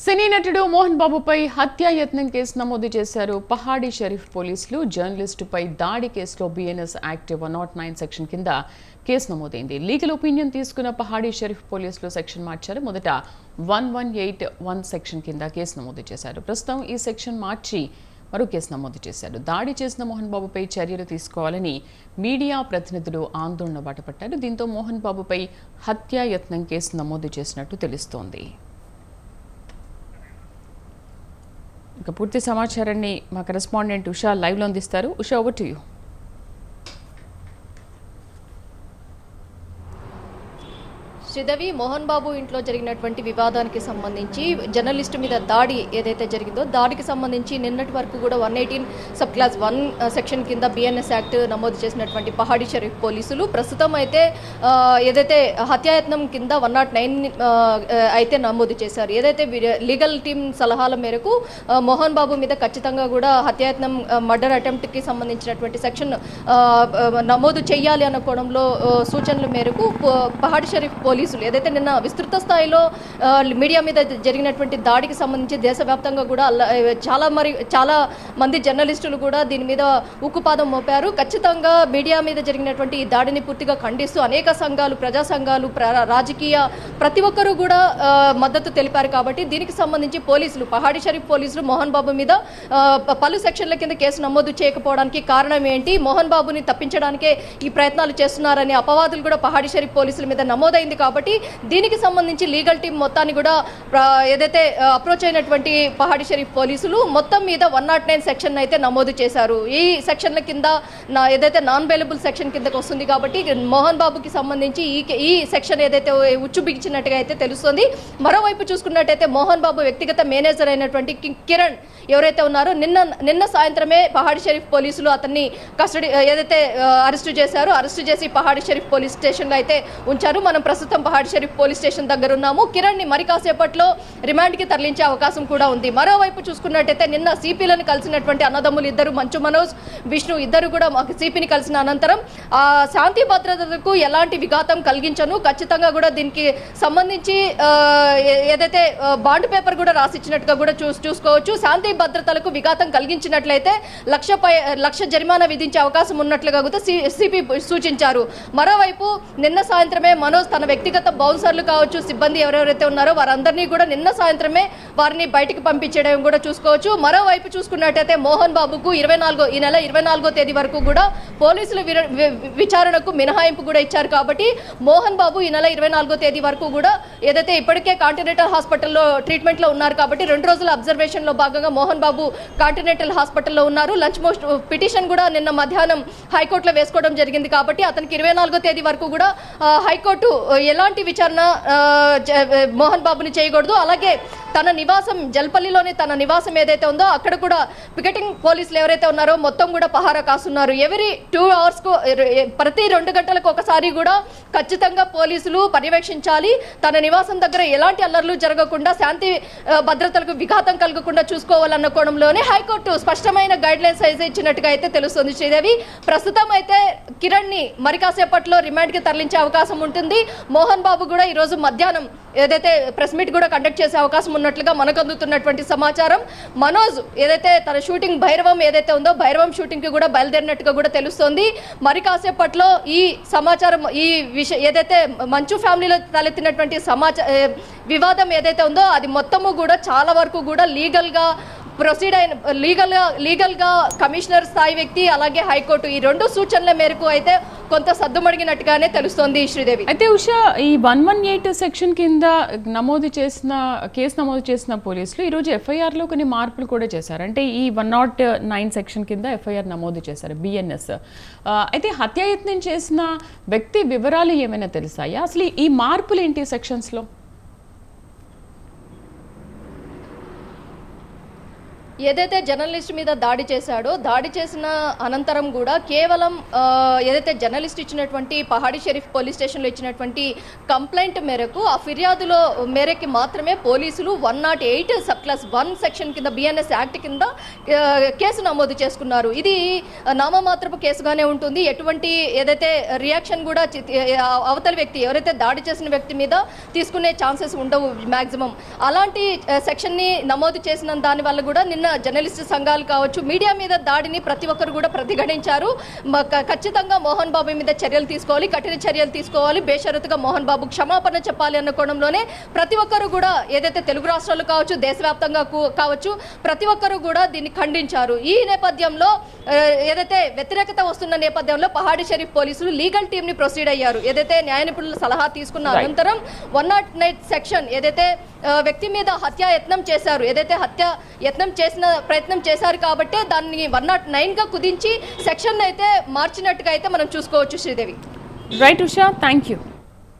సినీ నటుడు మోహన్ బాబుపై హత్యాయత్నం కేసు నమోదు చేశారు పహాడీ షరీఫ్ పోలీసులు. జర్నలిస్టుపై దాడి కేసులో బిఎన్ఎస్ యాక్ట్ 109 సెక్షన్ కింద కేసు నమోదైంది. లీగల్ ఒపీనియన్ తీసుకున్న పహాడీ షరీఫ్ పోలీసులు సెక్షన్ మార్చారు. మొదట 1181 సెక్షన్ కింద కేసు నమోదు చేశారు. ప్రస్తుతం ఈ సెక్షన్ మార్చి మరో కేసు నమోదు చేశారు. దాడి చేసిన మోహన్ బాబుపై చర్యలు తీసుకోవాలని మీడియా ప్రతినిధులు ఆందోళన బాటపట్టారు. దీంతో మోహన్ బాబుపై హత్యాయత్నం కేసు నమోదు చేసినట్టు తెలుస్తోంది. ఇక పూర్తి సమాచారాన్ని మా కరెస్పాండెంట్ ఉషా లైవ్లో అందిస్తారు. Usha, over to you. Sridevi, Mohan Babu ఇంట్లో జరిగినటువంటి వివాదానికి సంబంధించి జర్నలిస్టు మీద దాడి ఏదైతే జరిగిందో దాడికి సంబంధించి నిన్నటి వరకు కూడా 118 సబ్ క్లాస్ 1 సెక్షన్ కింద బిఎన్ఎస్ యాక్ట్ నమోదు చేసినటువంటి పహాడీ షరీఫ్ పోలీసులు ప్రస్తుతం అయితే ఏదైతే హత్యాయత్నం కింద 109 అయితే నమోదు చేశారు. ఏదైతే లీగల్ టీం సలహాల మేరకు మోహన్ బాబు మీద ఖచ్చితంగా కూడా హత్యాయత్నం మర్డర్ అటెంప్ట్కి సంబంధించినటువంటి సెక్షన్ నమోదు చేయాలి అన్న కోణంలో సూచనల మేరకు పహాడీ షరీఫ్ పోలీసులు ఏదైతే నిన్న విస్తృత స్థాయిలో మీడియా మీద జరిగినటువంటి దాడికి సంబంధించి దేశవ్యాప్తంగా కూడా చాలా మంది జర్నలిస్టులు కూడా దీని మీద ఉక్కుపాదం మోపారు. ఖచ్చితంగా మీడియా మీద జరిగినటువంటి ఈ దాడిని పూర్తిగా ఖండిస్తూ అనేక సంఘాలు, ప్రజా సంఘాలు, రాజకీయ ప్రతి ఒక్కరూ కూడా మద్దతు తెలిపారు. కాబట్టి దీనికి సంబంధించి పోలీసులు, పహాడీ షరీఫ్ పోలీసులు మోహన్ బాబు మీద పలు సెక్షన్ల కింద కేసు నమోదు చేయకపోవడానికి కారణం ఏంటి, మోహన్ బాబుని తప్పించడానికే ఈ ప్రయత్నాలు చేస్తున్నారనే అపవాదులు కూడా పహాడీ షరీఫ్ పోలీసుల మీద నమోదైంది. కాబట్టి దీనికి సంబంధించి లీగల్ టీం మొత్తాన్ని కూడా ఏదైతే అప్రోచ్ అయినటువంటి పహాడీ షరీఫ్ పోలీసులు మొత్తం మీద 109 సెక్షన్ అయితే నమోదు చేశారు. ఈ సెక్షన్ల కింద ఏదైతే నాన్ బెయిలబుల్ సెక్షన్ కిందకి వస్తుంది. కాబట్టి మోహన్ బాబుకి సంబంధించి ఈ సెక్షన్ ఏదైతే ఉచ్చు బిగించినట్టుగా అయితే తెలుస్తుంది. మరోవైపు చూసుకున్నట్టయితే మోహన్ బాబు వ్యక్తిగత మేనేజర్ అయినటువంటి కిరణ్ ఎవరైతే ఉన్నారో నిన్న సాయంత్రమే పహాడీ షరీఫ్ పోలీసులు అతన్ని కస్టడీ ఏదైతే అరెస్టు చేశారో, అరెస్టు చేసి పహాడీ షరీఫ్ పోలీస్ స్టేషన్లో అయితే ఉంచారు. మనం ప్రస్తుతం పహాడీ షరీఫ్ పోలీస్ స్టేషన్ దగ్గర ఉన్నాము. కిరణ్ ని మరి కాసేపట్లో రిమాండ్కి తరలించే అవకాశం కూడా ఉంది. మరోవైపు చూసుకున్నట్టయితే నిన్న సిపిలను కలిసినటువంటి అన్నదమ్ములు ఇద్దరు, మంచు మనోజ్, విష్ణు ఇద్దరు కూడా సిపిని కలిసిన అనంతరం శాంతి భద్రతలకు ఎలాంటి విఘాతం కలిగించను, ఖచ్చితంగా కూడా దీనికి సంబంధించి ఏదైతే బాండ్ పేపర్ కూడా రాసిచ్చినట్టుగా కూడా చూసుకోవచ్చు. శాంతి భద్రతలకు విఘాతం కలిగించినట్లయితే లక్ష జరిమానా విధించే అవకాశం ఉన్నట్లుగా కూడా సిపి సూచించారు. మరోవైపు నిన్న సాయంత్రమే మనోజ్ తన వ్యక్తిగత బౌన్సర్లు కావచ్చు, సిబ్బంది ఎవరెవరైతే ఉన్నారో వారందరినీ కూడా నిన్న సాయంత్రమే వారిని బయటికి పంపించడం కూడా చూసుకోవచ్చు. మరోవైపు చూసుకున్నట్టయితే మోహన్ బాబుకు ఈ నెల 24వ తేదీ వరకు కూడా పోలీసులు విచారణకు మినహాయింపు కూడా ఇచ్చారు. కాబట్టి మోహన్ బాబు ఈ నెల 24వ తేదీ వరకు కూడా ఏదైతే ఇప్పటికే కాంటినెంటల్ హాస్పిటల్లో ట్రీట్మెంట్లో ఉన్నారు. కాబట్టి 2 రోజుల అబ్జర్వేషన్లో భాగంగా మోహన్ బాబు కాంటినెంటల్ హాస్పిటల్లో ఉన్నారు. లంచ్ మోస్ట్ పిటిషన్ కూడా నిన్న మధ్యాహ్నం హైకోర్టులో వేసుకోవడం జరిగింది. కాబట్టి అతనికి 24వ తేదీ వరకు కూడా హైకోర్టు ఎలాంటి విచారణ మోహన్ బాబుని చేయకూడదు. అలాగే తన నివాసం జల్పల్లిలోని తన నివాసం ఏదైతే ఉందో అక్కడ కూడా పికెటింగ్ పోలీసులు ఎవరైతే ఉన్నారో మొత్తం కూడా పహారా కాస్తున్నారు. ఎవరీ 2 అవర్స్కు ప్రతి 2 గంటలకు ఒకసారి కూడా ఖచ్చితంగా పోలీసులు పర్యవేక్షించాలి. తన నివాసం దగ్గర ఎలాంటి అల్లర్లు జరగకుండా, శాంతి భద్రతలకు విఘాతం కలగకుండా చూసుకోవాలన్న కోణంలోనే హైకోర్టు స్పష్టమైన గైడ్ లైన్స్ అయితే ఇచ్చినట్టుగా అయితే తెలుస్తుంది. శ్రీదేవి, ప్రస్తుతం అయితే కిరణ్ ని మరి కాసేపట్లో రిమాండ్కి తరలించే అవకాశం ఉంటుంది. మోహన్ బాబు కూడా ఈరోజు మధ్యాహ్నం ఏదైతే ప్రెస్ మీట్ కూడా కండక్ట్ చేసే అవకాశం ఉన్నట్లుగా మనకు అందుతున్నటువంటి సమాచారం. మనోజ్ ఏదైతే తన షూటింగ్ భైరవం ఏదైతే ఉందో భైరవం షూటింగ్కి కూడా బయలుదేరినట్టుగా కూడా తెలుస్తోంది. మరి కాసేపట్లో ఈ సమాచారం, ఈ విషయం ఏదైతే మంచు ఫ్యామిలీలో తలెత్తినటువంటి వివాదం ఏదైతే ఉందో అది మొత్తము కూడా చాలా వరకు కూడా ప్రొసీడ్ అయిన లీగల్గా కమిషనర్ స్థాయి వ్యక్తి అలాగే హైకోర్టు ఈ 2 సూచనల మేరకు అయితే కొంత సద్దుమడిగినట్టుగానే తెలుస్తోంది. శ్రీదేవి, అయితే ఉషా, ఈ 118 సెక్షన్ కింద కేసు నమోదు చేసిన పోలీసులు ఈరోజు ఎఫ్ఐఆర్లో కొన్ని మార్పులు కూడా చేశారు. అంటే ఈ 109 సెక్షన్ కింద ఎఫ్ఐఆర్ నమోదు చేశారు బిఎన్ఎస్. అయితే హత్యాయత్నం చేసిన వ్యక్తి వివరాలు ఏమైనా తెలుసాయా? అసలు ఈ మార్పులు ఏంటి సెక్షన్స్లో? ఏదైతే జర్నలిస్ట్ మీద దాడి చేశాడో దాడి చేసిన అనంతరం కూడా కేవలం ఏదైతే జర్నలిస్ట్ ఇచ్చినటువంటి పహాడీ షరీఫ్ పోలీస్ స్టేషన్లో ఇచ్చినటువంటి కంప్లైంట్ మేరకు ఆ ఫిర్యాదులో మేరకు మాత్రమే పోలీసులు 108 సబ్ క్లాస్ 1 సెక్షన్ కింద బిఎన్ఎస్ యాక్ట్ కింద కేసు నమోదు చేసుకున్నారు. ఇది నామమాత్రపు కేసుగానే ఉంటుంది. ఎటువంటి ఏదైతే రియాక్షన్ కూడా అవతల వ్యక్తి ఎవరైతే దాడి చేసిన వ్యక్తి మీద తీసుకునే ఛాన్సెస్ ఉండవు మ్యాక్సిమం. అలాంటి సెక్షన్ని నమోదు చేసిన దానివల్ల కూడా నిన్న జర్నలిస్టు సంఘాలు కావచ్చు మీడియా మీద దాడిని ప్రతి ఒక్కరు కూడా ప్రతిఘటించారు. ఖచ్చితంగా మోహన్ బాబు మీద చర్యలు తీసుకోవాలి, కఠిన చర్యలు తీసుకోవాలి, బేషరతుగా మోహన్ బాబు క్షమాపణ చెప్పాలి అన్న కోణంలోనే ప్రతి ఒక్కరు కూడా ఏదైతే తెలుగు రాష్ట్రాలు కావచ్చు దేశవ్యాప్తంగా కావచ్చు ప్రతి ఒక్కరు కూడా దీన్ని ఖండించారు. ఈ నేపథ్యంలో ఏదైతే వ్యతిరేకత వస్తున్న నేపథ్యంలో పహాడీ షరీఫ్ పోలీసులు లీగల్ టీమ్ ని ప్రొసీడ్ అయ్యారు. ఏదైతే న్యాయ నిపుణుల సలహా తీసుకున్న అనంతరం 109 సెక్షన్ ఏదైతే వ్యక్తి మీద హత్యా యత్నం చేశారు, ఏదైతే హత్య యత్నం చేసిన ప్రయత్నం చేశారు కాబట్టి దాన్ని 109గా కుదించి సెక్షన్ అయితే మార్చినట్టుగా అయితే మనం చూసుకోవచ్చు. Sridevi. Right Usha, thank you.